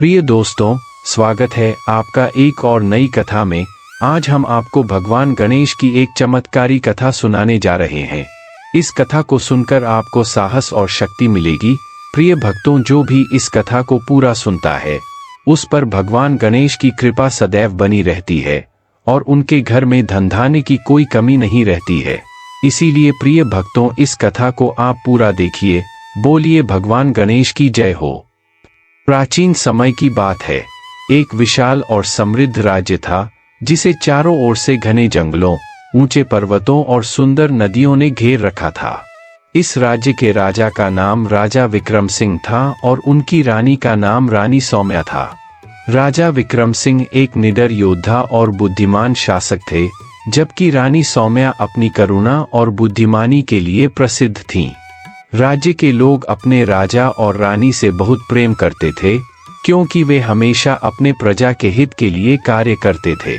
प्रिय दोस्तों, स्वागत है आपका एक और नई कथा में। आज हम आपको भगवान गणेश की एक चमत्कारी कथा सुनाने जा रहे हैं। इस कथा को सुनकर आपको साहस और शक्ति मिलेगी। प्रिय भक्तों, जो भी इस कथा को पूरा सुनता है उस पर भगवान गणेश की कृपा सदैव बनी रहती है और उनके घर में धन धान्य की कोई कमी नहीं रहती है। इसीलिए प्रिय भक्तों, इस कथा को आप पूरा देखिए। बोलिए भगवान गणेश की जय हो। प्राचीन समय की बात है। एक विशाल और समृद्ध राज्य था जिसे चारों ओर से घने जंगलों, ऊंचे पर्वतों और सुंदर नदियों ने घेर रखा था। इस राज्य के राजा का नाम राजा विक्रम सिंह था और उनकी रानी का नाम रानी सौम्या था। राजा विक्रम सिंह एक निडर योद्धा और बुद्धिमान शासक थे, जबकि रानी सौम्या अपनी करुणा और बुद्धिमानी के लिए प्रसिद्ध थीं। राज्य के लोग अपने राजा और रानी से बहुत प्रेम करते थे, क्योंकि वे हमेशा अपने प्रजा के हित के लिए कार्य करते थे।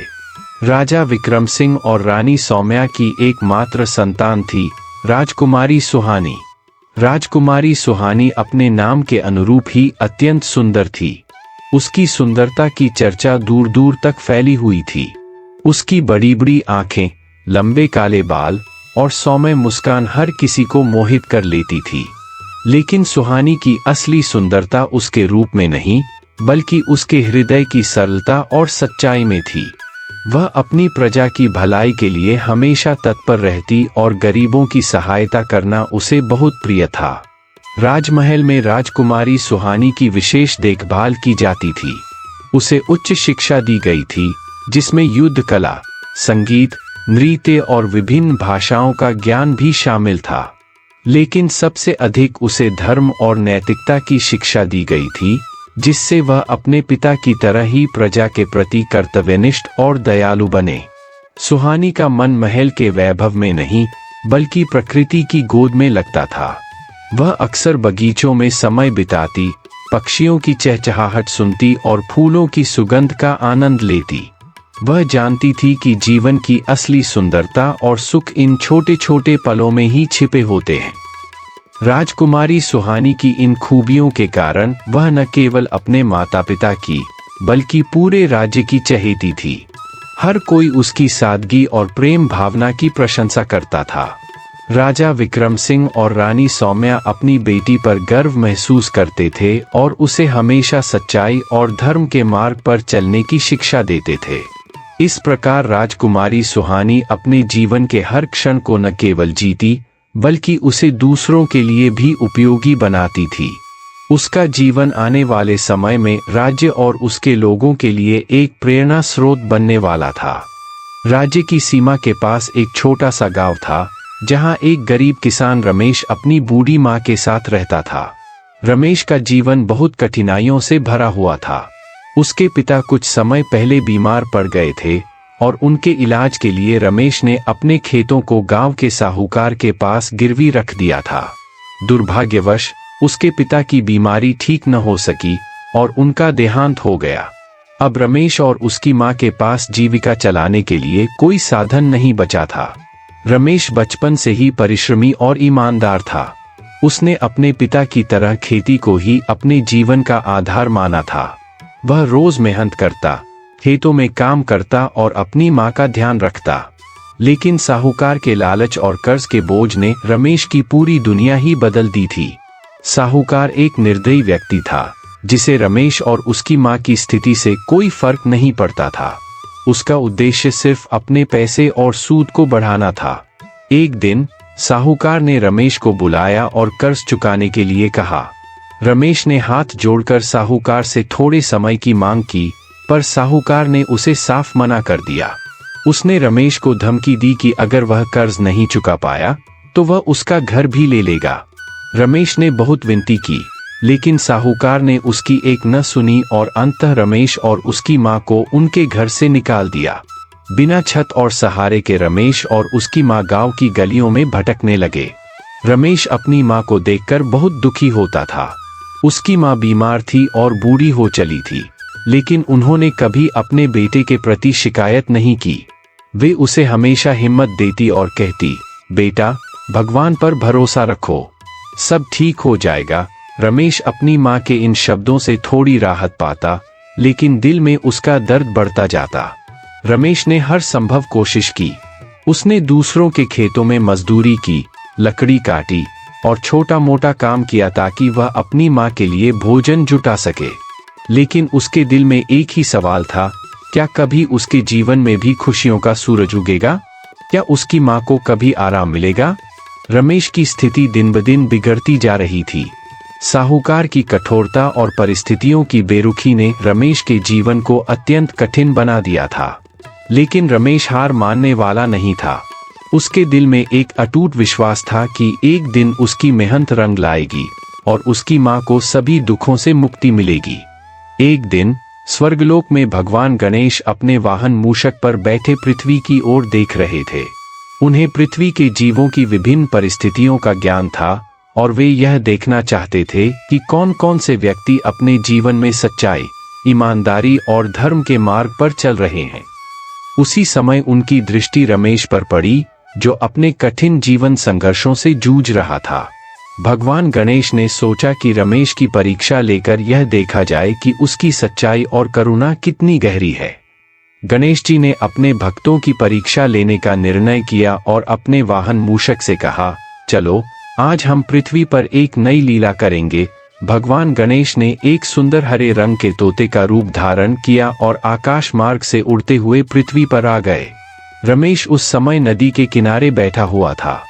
राजा विक्रम सिंह और रानी सौम्या की एकमात्र संतान थी राजकुमारी सुहानी। राजकुमारी सुहानी अपने नाम के अनुरूप ही अत्यंत सुंदर थी। उसकी सुंदरता की चर्चा दूर दूर तक फैली हुई थी। उसकी बड़ी बड़ी आंखें, लंबे काले बाल और सौम्य मुस्कान हर किसी को मोहित कर लेती थी। लेकिन सुहानी की असली सुंदरता उसके रूप में नहीं, बल्कि उसके हृदय की सरलता और सच्चाई में थी। वह अपनी प्रजा की भलाई के लिए हमेशा तत्पर रहती और गरीबों की सहायता करना उसे बहुत प्रिय था। राजमहल में राजकुमारी सुहानी की विशेष देखभाल की जाती थी। उसे उच्च शिक्षा दी गई थी, जिसमें युद्ध कला, संगीत, नृत्य और विभिन्न भाषाओं का ज्ञान भी शामिल था। लेकिन सबसे अधिक उसे धर्म और नैतिकता की शिक्षा दी गई थी, जिससे वह अपने पिता की तरह ही प्रजा के प्रति कर्तव्यनिष्ठ और दयालु बने। सुहानी का मन महल के वैभव में नहीं, बल्कि प्रकृति की गोद में लगता था। वह अक्सर बगीचों में समय बिताती, पक्षियों की चहचहाहट सुनती और फूलों की सुगंध का आनंद लेती। वह जानती थी कि जीवन की असली सुंदरता और सुख इन छोटे छोटे पलों में ही छिपे होते हैं। राजकुमारी सुहानी की इन खूबियों के कारण वह न केवल अपने माता पिता की, बल्कि पूरे राज्य की चहेती थी। हर कोई उसकी सादगी और प्रेम भावना की प्रशंसा करता था। राजा विक्रम सिंह और रानी सौम्या अपनी बेटी पर गर्व महसूस करते थे और उसे हमेशा सच्चाई और धर्म के मार्ग पर चलने की शिक्षा देते थे। इस प्रकार राजकुमारी सुहानी अपने जीवन के हर क्षण को न केवल जीती, बल्कि उसे दूसरों के लिए भी उपयोगी बनाती थी। उसका जीवन आने वाले समय में राज्य और उसके लोगों के लिए एक प्रेरणा स्रोत बनने वाला था। राज्य की सीमा के पास एक छोटा सा गांव था, जहां एक गरीब किसान रमेश अपनी बूढ़ी मां के साथ रहता था। रमेश का जीवन बहुत कठिनाइयों से भरा हुआ था। उसके पिता कुछ समय पहले बीमार पड़ गए थे और उनके इलाज के लिए रमेश ने अपने खेतों को गांव के साहूकार के पास गिरवी रख दिया था। दुर्भाग्यवश उसके पिता की बीमारी ठीक न हो सकी और उनका देहांत हो गया। अब रमेश और उसकी मां के पास जीविका चलाने के लिए कोई साधन नहीं बचा था। रमेश बचपन से ही परिश्रमी और ईमानदार था। उसने अपने पिता की तरह खेती को ही अपने जीवन का आधार माना था। वह रोज मेहनत करता, खेतों में काम करता और अपनी मां का ध्यान रखता। लेकिन साहूकार के लालच और कर्ज के बोझ ने रमेश की पूरी दुनिया ही बदल दी थी। साहूकार एक निर्दयी व्यक्ति था, जिसे रमेश और उसकी मां की स्थिति से कोई फर्क नहीं पड़ता था। उसका उद्देश्य सिर्फ अपने पैसे और सूद को बढ़ाना था। एक दिन साहूकार ने रमेश को बुलाया और कर्ज चुकाने के लिए कहा। रमेश ने हाथ जोड़कर साहूकार से थोड़े समय की मांग की, पर साहूकार ने उसे साफ मना कर दिया। उसने रमेश को धमकी दी कि अगर वह कर्ज नहीं चुका पाया तो वह उसका घर भी ले लेगा। रमेश ने बहुत विनती की, लेकिन साहूकार ने उसकी एक न सुनी और अंततः रमेश और उसकी मां को उनके घर से निकाल दिया। बिना छत और सहारे के रमेश और उसकी मां गांव की गलियों में भटकने लगे। रमेश अपनी मां को देखकर बहुत दुखी होता था। उसकी मां बीमार थी और बूढ़ी हो चली थी, लेकिन उन्होंने कभी अपने बेटे के प्रति शिकायत नहीं की। वे उसे हमेशा हिम्मत देती और कहती, बेटा, भगवान पर भरोसा रखो, सब ठीक हो जाएगा। रमेश अपनी माँ के इन शब्दों से थोड़ी राहत पाता, लेकिन दिल में उसका दर्द बढ़ता जाता। रमेश ने हर संभव कोशिश की। उसने दूसरों के खेतों में मजदूरी की, लकड़ी काटी और छोटा मोटा काम किया ताकि वह अपनी माँ के लिए भोजन जुटा सके। लेकिन उसके दिल में एक ही सवाल था, क्या कभी उसके जीवन में भी खुशियों का सूरज उगेगा? क्या उसकी माँ को कभी आराम मिलेगा? रमेश की स्थिति दिन ब दिन बिगड़ती जा रही थी। साहूकार की कठोरता और परिस्थितियों की बेरुखी ने रमेश के जीवन को अत्यंत कठिन बना दिया था। लेकिन रमेश हार मानने वाला नहीं था। उसके दिल में एक अटूट विश्वास था कि एक दिन उसकी मेहनत रंग लाएगी और उसकी माँ को सभी दुखों से मुक्ति मिलेगी। एक दिन स्वर्गलोक में भगवान गणेश अपने वाहन मूषक पर बैठे पृथ्वी की ओर देख रहे थे। उन्हें पृथ्वी के जीवों की विभिन्न परिस्थितियों का ज्ञान था और वे यह देखना चाहते थे कि कौन कौन से व्यक्ति अपने जीवन में सच्चाई, ईमानदारी और धर्म के मार्ग पर चल रहे हैं। उसी समय उनकी दृष्टि रमेश पर पड़ी, जो अपने कठिन जीवन संघर्षों से जूझ रहा था। भगवान गणेश ने सोचा कि रमेश की परीक्षा लेकर यह देखा जाए कि उसकी सच्चाई और करुणा कितनी गहरी है। गणेश जी ने अपने भक्तों की परीक्षा लेने का निर्णय किया और अपने वाहन मूषक से कहा, चलो आज हम पृथ्वी पर एक नई लीला करेंगे। भगवान गणेश ने एक सुंदर हरे रंग के तोते का रूप धारण किया और आकाश मार्ग से उड़ते हुए पृथ्वी पर आ गए। रमेश उस समय नदी के किनारे बैठा हुआ था।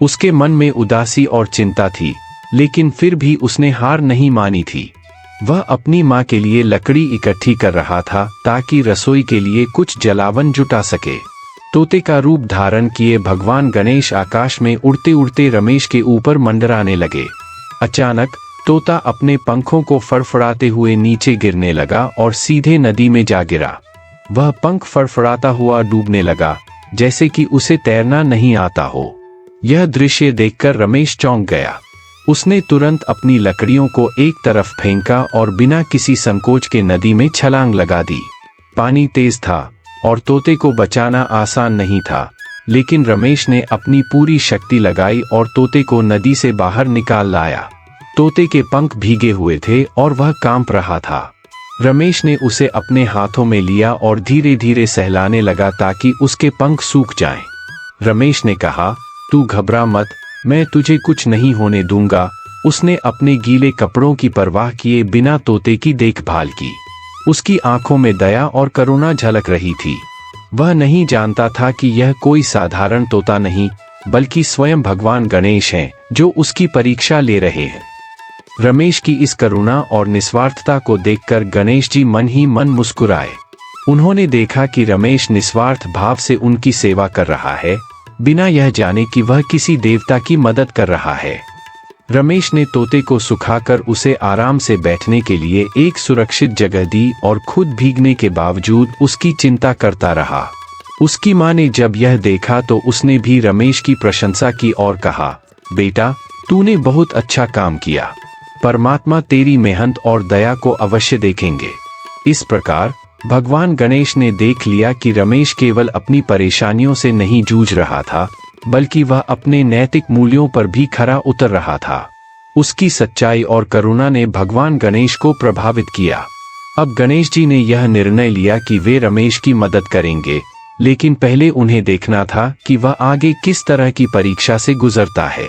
उसके मन में उदासी और चिंता थी, लेकिन फिर भी उसने हार नहीं मानी थी। वह अपनी माँ के लिए लकड़ी इकट्ठी कर रहा था ताकि रसोई के लिए कुछ जलावन जुटा सके। तोते का रूप धारण किए भगवान गणेश आकाश में उड़ते उड़ते रमेश के ऊपर मंडराने लगे। अचानक तोता अपने पंखों को फड़फड़ाते हुए नीचे गिरने लगा और सीधे नदी में जा गिरा। वह पंख फड़फड़ाता हुआ डूबने लगा, जैसे कि उसे तैरना नहीं आता हो। यह दृश्य देखकर रमेश चौंक गया। उसने तुरंत अपनी लकड़ियों को एक तरफ फेंका और बिना किसी संकोच के नदी में छलांग लगा दी। पानी तेज था और तोते को बचाना आसान नहीं था, लेकिन रमेश ने अपनी पूरी शक्ति लगाई और तोते को नदी से बाहर निकाल लाया। तोते के पंख भीगे हुए थे और वह कांप रहा था। रमेश ने उसे अपने हाथों में लिया और धीरे धीरे सहलाने लगा ताकि उसके पंख सूख जाएं। रमेश ने कहा, तू घबरा मत, मैं तुझे कुछ नहीं होने दूंगा। उसने अपने गीले कपड़ों की परवाह किए बिना तोते की देखभाल की। उसकी आंखों में दया और करुणा झलक रही थी। वह नहीं जानता था कि यह कोई साधारण तोता नहीं, बल्कि स्वयं भगवान गणेश हैं, जो उसकी परीक्षा ले रहे हैं। रमेश की इस करुणा और निस्वार्थता को देखकर गणेश जी मन ही मन मुस्कुराए। उन्होंने देखा कि रमेश निस्वार्थ भाव से उनकी सेवा कर रहा है, बिना यह जाने कि वह किसी देवता की मदद कर रहा है। रमेश ने तोते को सुखाकर उसे आराम से बैठने के लिए एक सुरक्षित जगह दी और खुद भीगने के बावजूद उसकी चिंता करता रहा। उसकी माँ ने जब यह देखा तो उसने भी रमेश की प्रशंसा की और कहा, बेटा, तूने बहुत अच्छा काम किया। परमात्मा तेरी मेहनत और दया को अवश्य देखेंगे। इस प्रकार भगवान गणेश ने देख लिया कि रमेश केवल अपनी परेशानियों से नहीं जूझ रहा था, बल्कि वह अपने नैतिक मूल्यों पर भी खरा उतर रहा था। उसकी सच्चाई और करुणा ने भगवान गणेश को प्रभावित किया। अब गणेश जी ने यह निर्णय लिया कि वे रमेश की मदद करेंगे, लेकिन पहले उन्हें देखना था कि वह आगे किस तरह की परीक्षा से गुजरता है।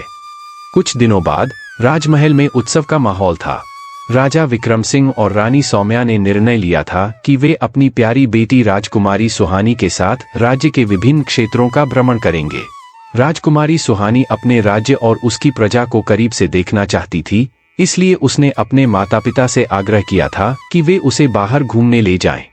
कुछ दिनों बाद राजमहल में उत्सव का माहौल था। राजा विक्रम सिंह और रानी सौम्या ने निर्णय लिया था कि वे अपनी प्यारी बेटी राजकुमारी सुहानी के साथ राज्य के विभिन्न क्षेत्रों का भ्रमण करेंगे। राजकुमारी सुहानी अपने राज्य और उसकी प्रजा को करीब से देखना चाहती थी, इसलिए उसने अपने माता पिता से आग्रह किया था कि वे उसे बाहर घूमने ले जाएं।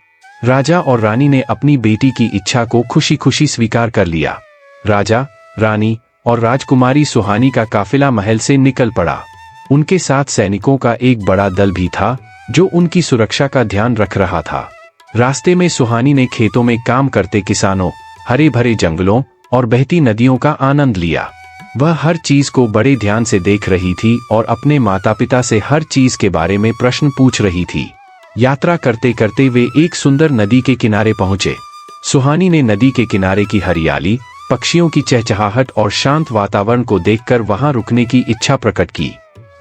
राजा और रानी ने अपनी बेटी की इच्छा को खुशी खुशी स्वीकार कर लिया। राजा, रानी और राजकुमारी सुहानी का काफिला महल से निकल पड़ा। उनके साथ सैनिकों का एक बड़ा दल भी था, जो उनकी सुरक्षा का ध्यान रख रहा था। रास्ते में सुहानी ने खेतों में काम करते किसानों, हरे भरे जंगलों और बहती नदियों का आनंद लिया। वह हर चीज को बड़े ध्यान से देख रही थी और अपने माता पिता से हर चीज के बारे में प्रश्न पूछ रही थी। यात्रा करते करते वे एक सुंदर नदी के किनारे पहुंचे। सुहानी ने नदी के किनारे की हरियाली, पक्षियों की चहचहाहट और शांत वातावरण को देखकर वहां रुकने की इच्छा प्रकट की।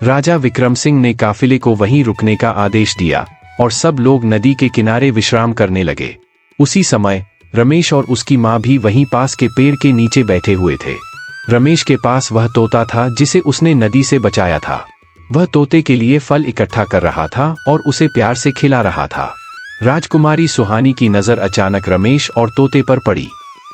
राजा विक्रम सिंह ने काफिले को वहीं रुकने का आदेश दिया और सब लोग नदी के किनारे विश्राम करने लगे। उसी समय रमेश और उसकी माँ भी वहीं पास के पेड़ के नीचे बैठे हुए थे। रमेश के पास वह तोता था जिसे उसने नदी से बचाया था। वह तोते के लिए फल इकट्ठा कर रहा था और उसे प्यार से खिला रहा था। राजकुमारी सुहानी की नजर अचानक रमेश और तोते पर पड़ी।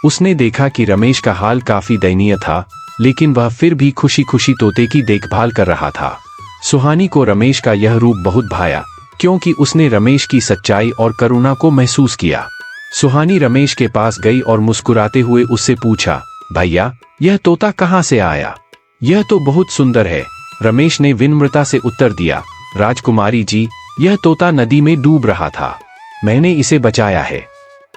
उसने देखा कि रमेश का हाल काफी दयनीय था, लेकिन वह फिर भी खुशी खुशी तोते की देखभाल कर रहा था। सुहानी को रमेश का यह रूप बहुत भाया, क्योंकि उसने रमेश की सच्चाई और करुणा को महसूस किया। सुहानी रमेश के पास गई और मुस्कुराते हुए उससे पूछा, भैया, यह तोता कहाँ से आया? यह तो बहुत सुंदर है। रमेश ने विनम्रता से उत्तर दिया, राजकुमारी जी, यह तोता नदी में डूब रहा था। मैंने इसे बचाया है।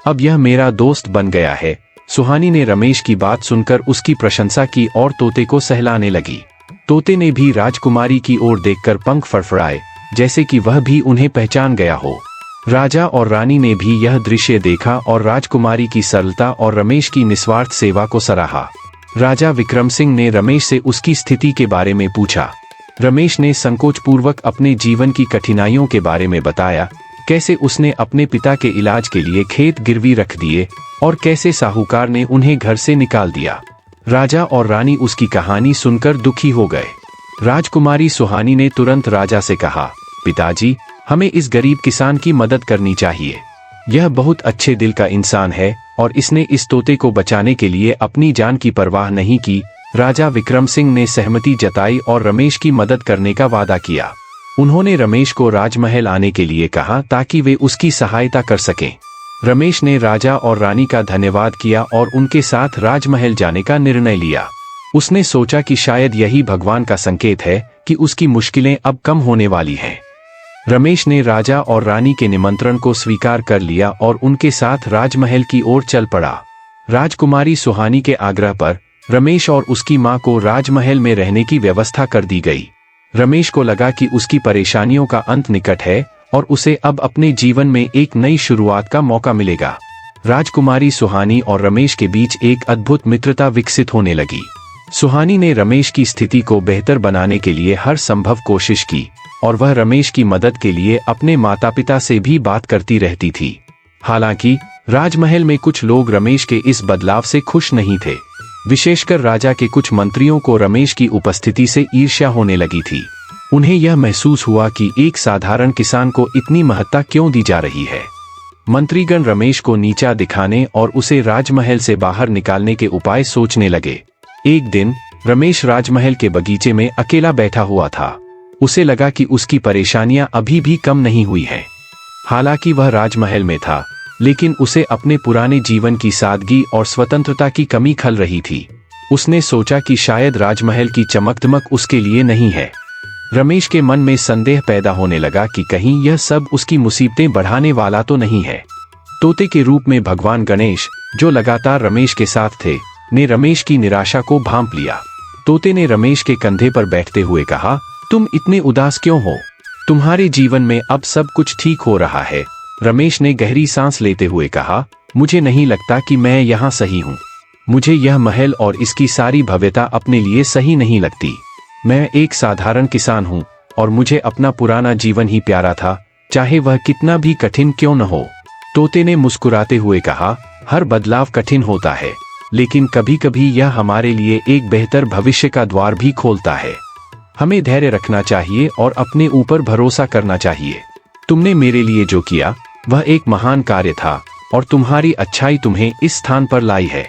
अब यह मेरा दोस्त बन गया है। सुहानी ने रमेश की बात सुनकर उसकी प्रशंसा की और तोते को सहलाने लगी। तोते ने भी राजकुमारी की ओर देखकर पंख फड़फड़ाए, जैसे कि वह भी उन्हें पहचान गया हो। राजा और रानी ने भी यह दृश्य देखा और राजकुमारी की सरलता और रमेश की निस्वार्थ सेवा को सराहा। राजा विक्रम सिंह ने रमेश से उसकी स्थिति के बारे में पूछा। रमेश ने संकोचपूर्वक अपने जीवन की कठिनाइयों के बारे में बताया, कैसे उसने अपने पिता के इलाज के लिए खेत गिरवी रख दिए और कैसे साहूकार ने उन्हें घर से निकाल दिया। राजा और रानी उसकी कहानी सुनकर दुखी हो गए। राजकुमारी सुहानी ने तुरंत राजा से कहा, पिताजी, हमें इस गरीब किसान की मदद करनी चाहिए। यह बहुत अच्छे दिल का इंसान है और इसने इस तोते को बचाने के लिए अपनी जान की परवाह नहीं की। राजा विक्रम सिंह ने सहमति जताई और रमेश की मदद करने का वादा किया। उन्होंने रमेश को राजमहल आने के लिए कहा ताकि वे उसकी सहायता कर सकें। रमेश ने राजा और रानी का धन्यवाद किया और उनके साथ राजमहल जाने का निर्णय लिया। उसने सोचा कि शायद यही भगवान का संकेत है कि उसकी मुश्किलें अब कम होने वाली हैं। रमेश ने राजा और रानी के निमंत्रण को स्वीकार कर लिया और उनके साथ राजमहल की ओर चल पड़ा। राजकुमारी सुहानी के आग्रह पर रमेश और उसकी मां को राजमहल में रहने की व्यवस्था कर दी गई। रमेश को लगा कि उसकी परेशानियों का अंत निकट है और उसे अब अपने जीवन में एक नई शुरुआत का मौका मिलेगा। राजकुमारी सुहानी और रमेश के बीच एक अद्भुत मित्रता विकसित होने लगी। सुहानी ने रमेश की स्थिति को बेहतर बनाने के लिए हर संभव कोशिश की और वह रमेश की मदद के लिए अपने माता पिता से भी बात करती रहती थी। हालांकि राजमहल में कुछ लोग रमेश के इस बदलाव से खुश नहीं थे। विशेषकर राजा के कुछ मंत्रियों को रमेश की उपस्थिति से ईर्ष्या होने लगी थी। उन्हें यह महसूस हुआ कि एक साधारण किसान को इतनी महत्ता क्यों दी जा रही है। मंत्रीगण रमेश को नीचा दिखाने और उसे राजमहल से बाहर निकालने के उपाय सोचने लगे। एक दिन रमेश राजमहल के बगीचे में अकेला बैठा हुआ था। उसे लगा कि उसकी परेशानियां अभी भी कम नहीं हुई हैं। हालांकि वह राजमहल में था, लेकिन उसे अपने पुराने जीवन की सादगी और स्वतंत्रता की कमी खल रही थी। उसने सोचा कि शायद राजमहल की चमक-दमक उसके लिए नहीं है। रमेश के मन में संदेह पैदा होने लगा कि कहीं यह सब उसकी मुसीबतें बढ़ाने वाला तो नहीं है। तोते के रूप में भगवान गणेश, जो लगातार रमेश के साथ थे, ने रमेश की निराशा को भांप लिया। तोते ने रमेश के कंधे पर बैठते हुए कहा, तुम इतने उदास क्यों हो? तुम्हारे जीवन में अब सब कुछ ठीक हो रहा है। रमेश ने गहरी सांस लेते हुए कहा, मुझे नहीं लगता कि मैं यहाँ सही हूँ। मुझे यह महल और इसकी सारी भव्यता अपने लिए सही नहीं लगती। मैं एक साधारण किसान हूँ और मुझे अपना पुराना जीवन ही प्यारा था, चाहे वह कितना भी कठिन क्यों न हो। तोते ने मुस्कुराते हुए कहा, हर बदलाव कठिन होता है, लेकिन कभी कभी यह हमारे लिए एक बेहतर भविष्य का द्वार भी खोलता है। हमें धैर्य रखना चाहिए और अपने ऊपर भरोसा करना चाहिए। तुमने मेरे लिए जो किया वह एक महान कार्य था और तुम्हारी अच्छाई तुम्हें इस स्थान पर लाई है।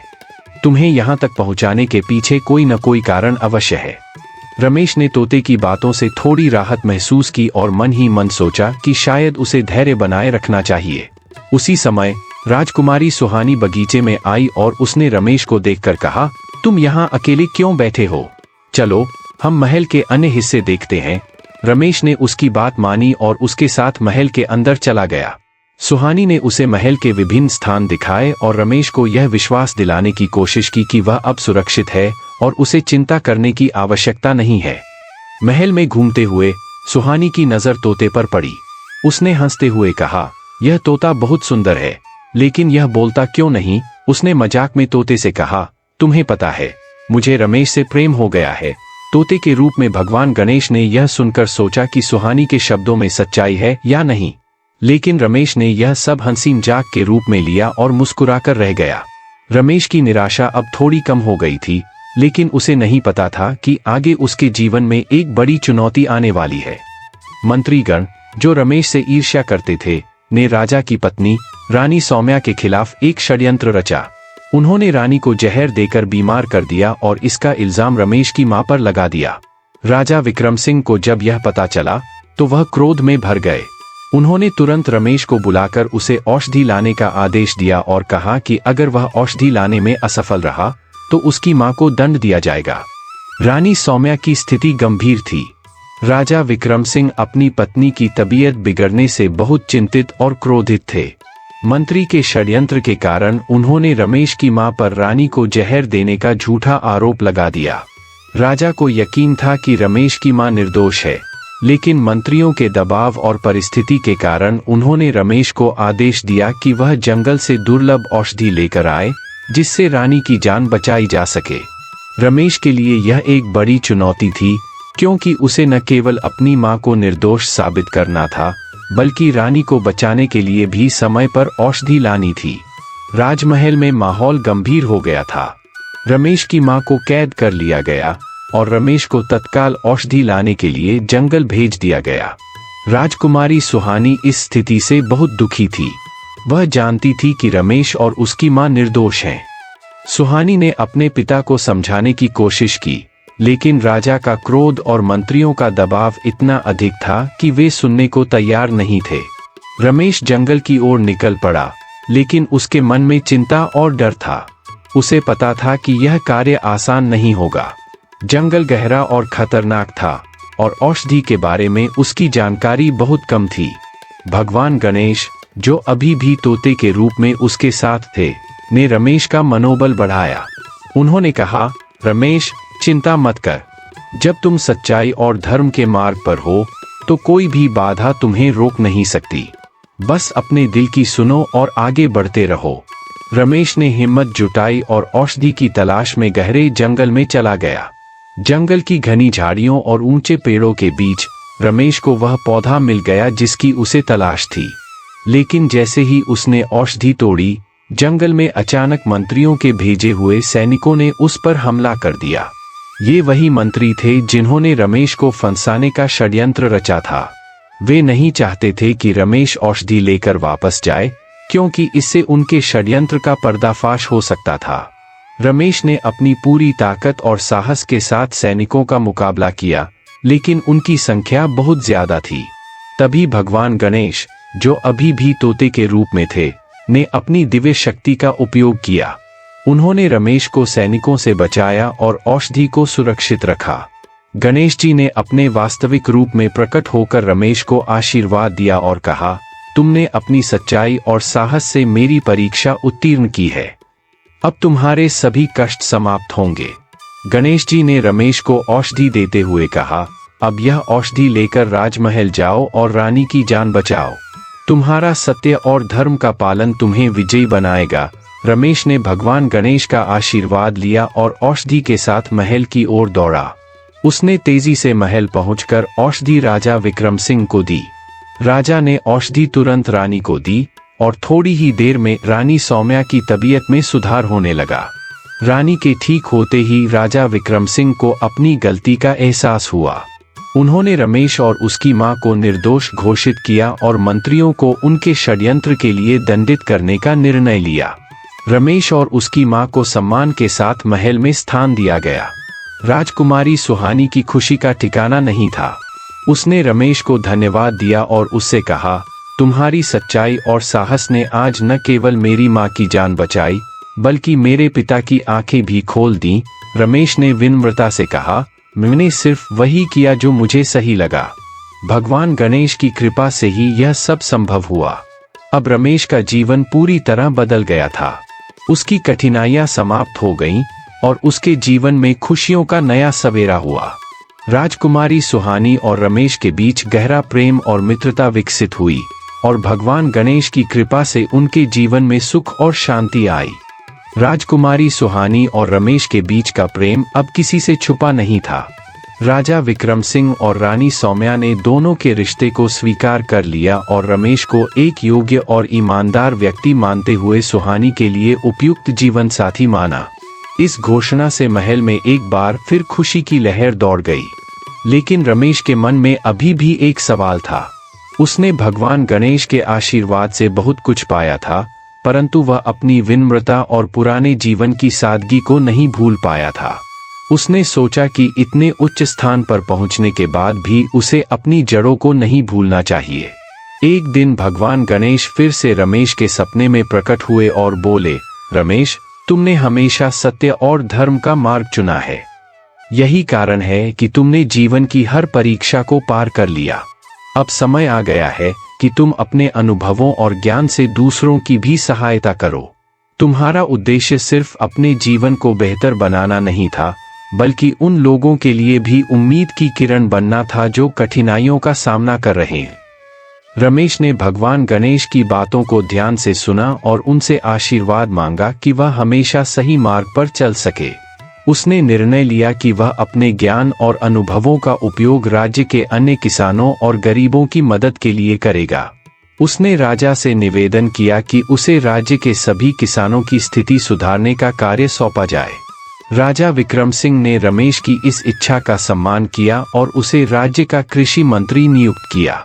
तुम्हें यहाँ तक पहुँचाने के पीछे कोई न कोई कारण अवश्य है। रमेश ने तोते की बातों से थोड़ी राहत महसूस की और मन ही मन सोचा कि शायद उसे धैर्य बनाए रखना चाहिए। उसी समय राजकुमारी सुहानी बगीचे में आई और उसने रमेश को देखकर कहा, तुम यहाँ अकेले क्यों बैठे हो? चलो हम महल के अन्य हिस्से देखते हैं। रमेश ने उसकी बात मानी और उसके साथ महल के अंदर चला गया। सुहानी ने उसे महल के विभिन्न स्थान दिखाए और रमेश को यह विश्वास दिलाने की कोशिश की कि वह अब सुरक्षित है और उसे चिंता करने की आवश्यकता नहीं है। महल में घूमते हुए सुहानी की नजर तोते पर पड़ी। उसने हंसते हुए कहा, यह तोता बहुत सुंदर है, लेकिन यह बोलता क्यों नहीं? उसने मजाक में तोते से कहा, तुम्हें पता है, मुझे रमेश से प्रेम हो गया है। तोते के रूप में भगवान गणेश ने यह सुनकर सोचा कि सुहानी के शब्दों में सच्चाई है या नहीं, लेकिन रमेश ने यह सब हंसी मजाक के रूप में लिया और मुस्कुराकर रह गया। रमेश की निराशा अब थोड़ी कम हो गई थी, लेकिन उसे नहीं पता था कि आगे उसके जीवन में एक बड़ी चुनौती आने वाली है। मंत्रीगण, जो रमेश से ईर्ष्या करते थे, ने राजा की पत्नी रानी सौम्या के खिलाफ एक षड्यंत्र रचा। उन्होंने रानी को जहर देकर बीमार कर दिया और इसका इल्जाम रमेश की मां पर लगा दिया। राजा विक्रम सिंह को जब यह पता चला तो वह क्रोध में भर गए। उन्होंने तुरंत रमेश को बुलाकर उसे औषधि लाने का आदेश दिया और कहा कि अगर वह औषधि लाने में असफल रहा तो उसकी मां को दंड दिया जाएगा। रानी सौम्या की स्थिति गंभीर थी। राजा विक्रम सिंह अपनी पत्नी की तबीयत बिगड़ने से बहुत चिंतित और क्रोधित थे। मंत्री के षड्यंत्र के कारण उन्होंने रमेश की मां पर रानी को जहर देने का झूठा आरोप लगा दिया। राजा को यकीन था कि रमेश की मां निर्दोष है, लेकिन मंत्रियों के दबाव और परिस्थिति के कारण उन्होंने रमेश को आदेश दिया कि वह जंगल से दुर्लभ औषधि लेकर आए, जिससे रानी की जान बचाई जा सके। रमेश के लिए यह एक बड़ी चुनौती थी, क्योंकि उसे न केवल अपनी मां को निर्दोष साबित करना था, बल्कि रानी को बचाने के लिए भी समय पर औषधि लानी थी। राजमहल में माहौल गंभीर हो गया था। रमेश की मां को कैद कर लिया गया और रमेश को तत्काल औषधि लाने के लिए जंगल भेज दिया गया। राजकुमारी सुहानी इस स्थिति से बहुत दुखी थी। वह जानती थी कि रमेश और उसकी मां निर्दोष हैं। सुहानी ने अपने पिता को समझाने की कोशिश की, लेकिन राजा का क्रोध और मंत्रियों का दबाव इतना अधिक था कि वे सुनने को तैयार नहीं थे। रमेश जंगल की ओर निकल पड़ा, लेकिन उसके मन में चिंता और डर था। उसे पता था कि यह कार्य आसान नहीं होगा। जंगल गहरा और खतरनाक था और औषधि के बारे में उसकी जानकारी बहुत कम थी। भगवान गणेश, जो अभी भी तोते के रूप में उसके साथ थे, ने रमेश का मनोबल बढ़ाया। उन्होंने कहा, रमेश, चिंता मत कर। जब तुम सच्चाई और धर्म के मार्ग पर हो तो कोई भी बाधा तुम्हें रोक नहीं सकती। बस अपने दिल की सुनो और आगे बढ़ते रहो। रमेश ने हिम्मत जुटाई और औषधि की तलाश में गहरे जंगल में चला गया। जंगल की घनी झाड़ियों और ऊंचे पेड़ों के बीच रमेश को वह पौधा मिल गया जिसकी उसे तलाश थी। लेकिन जैसे ही उसने औषधि तोड़ी, जंगल में अचानक मंत्रियों के भेजे हुए सैनिकों ने उस पर हमला कर दिया। ये वही मंत्री थे जिन्होंने रमेश को फंसाने का षड्यंत्र रचा था। वे नहीं चाहते थे कि रमेश औषधि लेकर वापस जाए, क्योंकि इससे उनके षड्यंत्र का पर्दाफाश हो सकता था। रमेश ने अपनी पूरी ताकत और साहस के साथ सैनिकों का मुकाबला किया, लेकिन उनकी संख्या बहुत ज्यादा थी। तभी भगवान गणेश, जो अभी भी तोते के रूप में थे, ने अपनी दिव्य शक्ति का उपयोग किया। उन्होंने रमेश को सैनिकों से बचाया और औषधि को सुरक्षित रखा। गणेश जी ने अपने वास्तविक रूप में प्रकट होकर रमेश को आशीर्वाद दिया और कहा, तुमने अपनी सच्चाई और साहस से मेरी परीक्षा उत्तीर्ण की है। अब तुम्हारे सभी कष्ट समाप्त होंगे। गणेश जी ने रमेश को औषधि देते हुए कहा, अब यह औषधि लेकर राजमहल जाओ और रानी की जान बचाओ। तुम्हारा सत्य और धर्म का पालन तुम्हें विजयी बनाएगा। रमेश ने भगवान गणेश का आशीर्वाद लिया और औषधि के साथ महल की ओर दौड़ा। उसने तेजी से महल पहुंचकर औषधि राजा विक्रम सिंह को दी। राजा ने औषधि तुरंत रानी को दी और थोड़ी ही देर में रानी सौम्या की तबीयत में सुधार होने लगा। रानी के ठीक होते ही राजा विक्रम सिंह को अपनी गलती का एहसास हुआ। उन्होंने रमेश और उसकी मां को निर्दोष घोषित किया और मंत्रियों को उनके षड्यंत्र के लिए दंडित करने का निर्णय लिया। रमेश और उसकी मां को सम्मान के साथ महल में स्थान दिया गया। राजकुमारी सुहानी की खुशी का ठिकाना नहीं था। उसने रमेश को धन्यवाद दिया और उससे कहा, तुम्हारी सच्चाई और साहस ने आज न केवल मेरी मां की जान बचाई, बल्कि मेरे पिता की आंखें भी खोल दी। रमेश ने विनम्रता से कहा, मैंने सिर्फ वही किया जो मुझे सही लगा। भगवान गणेश की कृपा से ही यह सब संभव हुआ। अब रमेश का जीवन पूरी तरह बदल गया था। उसकी कठिनाइयां समाप्त हो गईं और उसके जीवन में खुशियों का नया सवेरा हुआ। राजकुमारी सुहानी और रमेश के बीच गहरा प्रेम और मित्रता विकसित हुई और भगवान गणेश की कृपा से उनके जीवन में सुख और शांति आई। राजकुमारी सुहानी और रमेश के बीच का प्रेम अब किसी से छुपा नहीं था। राजा विक्रम सिंह और रानी सौम्या ने दोनों के रिश्ते को स्वीकार कर लिया और रमेश को एक योग्य और ईमानदार व्यक्ति मानते हुए सुहानी के लिए उपयुक्त जीवन साथी माना। इस घोषणा से महल में एक बार फिर खुशी की लहर दौड़ गई। लेकिन रमेश के मन में अभी भी एक सवाल था। उसने भगवान गणेश के आशीर्वाद से बहुत कुछ पाया था, परंतु वह अपनी विनम्रता और पुराने जीवन की सादगी को नहीं भूल पाया था। उसने सोचा कि इतने उच्च स्थान पर पहुंचने के बाद भी उसे अपनी जड़ों को नहीं भूलना चाहिए। एक दिन भगवान गणेश फिर से रमेश के सपने में प्रकट हुए और बोले, रमेश, तुमने हमेशा सत्य और धर्म का मार्ग चुना है। यही कारण है कि तुमने जीवन की हर परीक्षा को पार कर लिया। अब समय आ गया है कि तुम अपने अनुभवों और ज्ञान से दूसरों की भी सहायता करो। तुम्हारा उद्देश्य सिर्फ अपने जीवन को बेहतर बनाना नहीं था, बल्कि उन लोगों के लिए भी उम्मीद की किरण बनना था जो कठिनाइयों का सामना कर रहे हैं। रमेश ने भगवान गणेश की बातों को ध्यान से सुना और उनसे आशीर्वाद मांगा कि वह हमेशा सही मार्ग पर चल सके। उसने निर्णय लिया कि वह अपने ज्ञान और अनुभवों का उपयोग राज्य के अन्य किसानों और गरीबों की मदद के लिए करेगा। उसने राजा से निवेदन किया कि उसे राज्य के सभी किसानों की स्थिति सुधारने का कार्य सौंपा जाए। राजा विक्रम सिंह ने रमेश की इस इच्छा का सम्मान किया और उसे राज्य का कृषि मंत्री नियुक्त किया।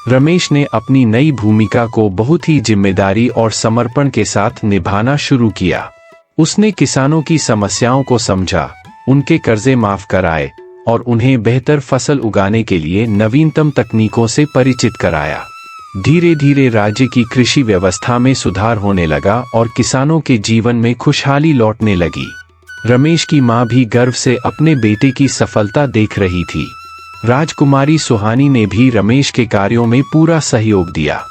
रमेश ने अपनी नई भूमिका को बहुत ही जिम्मेदारी और समर्पण के साथ निभाना शुरू किया। उसने किसानों की समस्याओं को समझा, उनके कर्जे माफ कराए और उन्हें बेहतर फसल उगाने के लिए नवीनतम तकनीकों से परिचित कराया। धीरे धीरे राज्य की कृषि व्यवस्था में सुधार होने लगा और किसानों के जीवन में खुशहाली लौटने लगी। रमेश की मां भी गर्व से अपने बेटे की सफलता देख रही थी। राजकुमारी सुहानी ने भी रमेश के कार्यों में पूरा सहयोग दिया।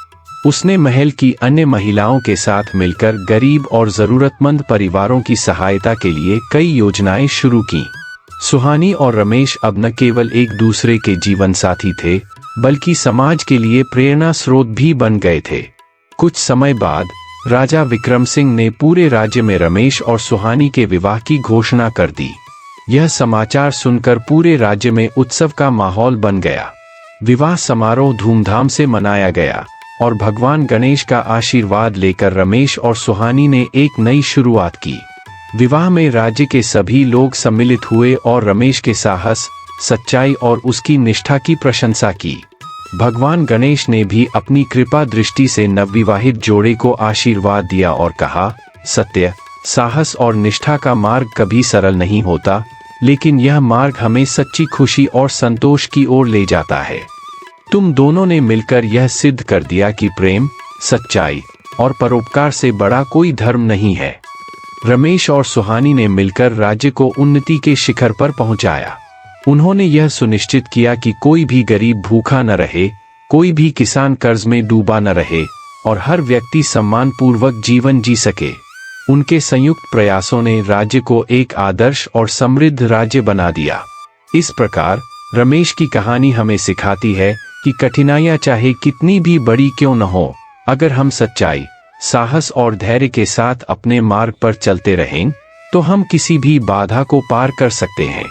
उसने महल की अन्य महिलाओं के साथ मिलकर गरीब और जरूरतमंद परिवारों की सहायता के लिए कई योजनाएं शुरू की। सुहानी और रमेश अब न केवल एक दूसरे के जीवन साथी थे, बल्कि समाज के लिए प्रेरणा स्रोत भी बन गए थे। कुछ समय बाद राजा विक्रम सिंह ने पूरे राज्य में रमेश और सुहानी के विवाह की घोषणा कर दी। यह समाचार सुनकर पूरे राज्य में उत्सव का माहौल बन गया। विवाह समारोह धूमधाम से मनाया गया और भगवान गणेश का आशीर्वाद लेकर रमेश और सुहानी ने एक नई शुरुआत की। विवाह में राज्य के सभी लोग सम्मिलित हुए और रमेश के साहस, सच्चाई और उसकी निष्ठा की प्रशंसा की। भगवान गणेश ने भी अपनी कृपा दृष्टि से नवविवाहित जोड़े को आशीर्वाद दिया और कहा, सत्य, साहस और निष्ठा का मार्ग कभी सरल नहीं होता, लेकिन यह मार्ग हमें सच्ची खुशी और संतोष की ओर ले जाता है। तुम दोनों ने मिलकर यह सिद्ध कर दिया कि प्रेम, सच्चाई और परोपकार से बड़ा कोई धर्म नहीं है। रमेश और सुहानी ने मिलकर राज्य को उन्नति के शिखर पर पहुंचाया। उन्होंने यह सुनिश्चित किया कि कोई भी गरीब भूखा न रहे, कोई भी किसान कर्ज में डूबा न रहे और हर व्यक्ति सम्मानपूर्वक जीवन जी सके। उनके संयुक्त प्रयासों ने राज्य को एक आदर्श और समृद्ध राज्य बना दिया। इस प्रकार रमेश की कहानी हमें सिखाती है कि कठिनाइयां चाहे कितनी भी बड़ी क्यों न हो, अगर हम सच्चाई, साहस और धैर्य के साथ अपने मार्ग पर चलते रहें, तो हम किसी भी बाधा को पार कर सकते हैं।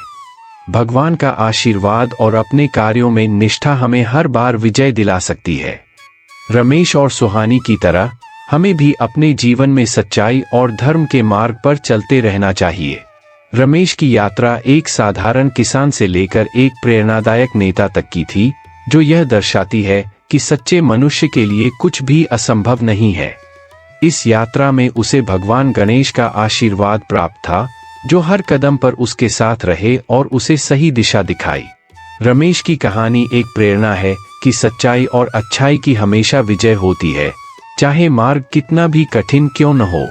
भगवान का आशीर्वाद और अपने कार्यों में निष्ठा हमें हर बार विजय दिला सकती है। रमेश और सुहानी की तरह हमें भी अपने जीवन में सच्चाई और धर्म के मार्ग पर चलते रहना चाहिए। रमेश की यात्रा एक साधारण किसान से लेकर एक प्रेरणादायक नेता तक की थी, जो यह दर्शाती है कि सच्चे मनुष्य के लिए कुछ भी असंभव नहीं है। इस यात्रा में उसे भगवान गणेश का आशीर्वाद प्राप्त था, जो हर कदम पर उसके साथ रहे और उसे सही दिशा दिखाई। रमेश की कहानी एक प्रेरणा है कि सच्चाई और अच्छाई की हमेशा विजय होती है, चाहे मार्ग कितना भी कठिन क्यों न हो।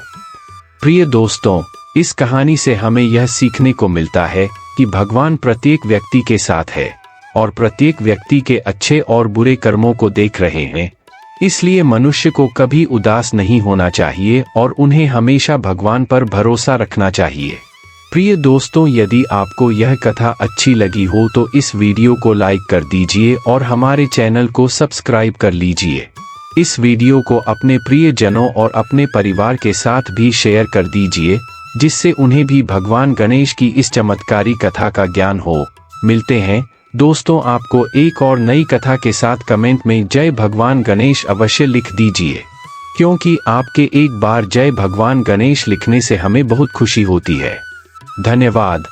प्रिय दोस्तों, इस कहानी से हमें यह सीखने को मिलता है कि भगवान प्रत्येक व्यक्ति के साथ है और प्रत्येक व्यक्ति के अच्छे और बुरे कर्मों को देख रहे हैं। इसलिए मनुष्य को कभी उदास नहीं होना चाहिए और उन्हें हमेशा भगवान पर भरोसा रखना चाहिए। प्रिय दोस्तों, यदि आपको यह कथा अच्छी लगी हो तो इस वीडियो को लाइक कर दीजिए और हमारे चैनल को सब्सक्राइब कर लीजिए। इस वीडियो को अपने प्रियजनों और अपने परिवार के साथ भी शेयर कर दीजिए, जिससे उन्हें भी भगवान गणेश की इस चमत्कारी कथा का ज्ञान हो। मिलते हैं दोस्तों। आपको एक और नई कथा के साथ कमेंट में जय भगवान गणेश अवश्य लिख दीजिए, क्योंकि आपके एक बार जय भगवान गणेश लिखने से हमें बहुत खुशी होती है। धन्यवाद।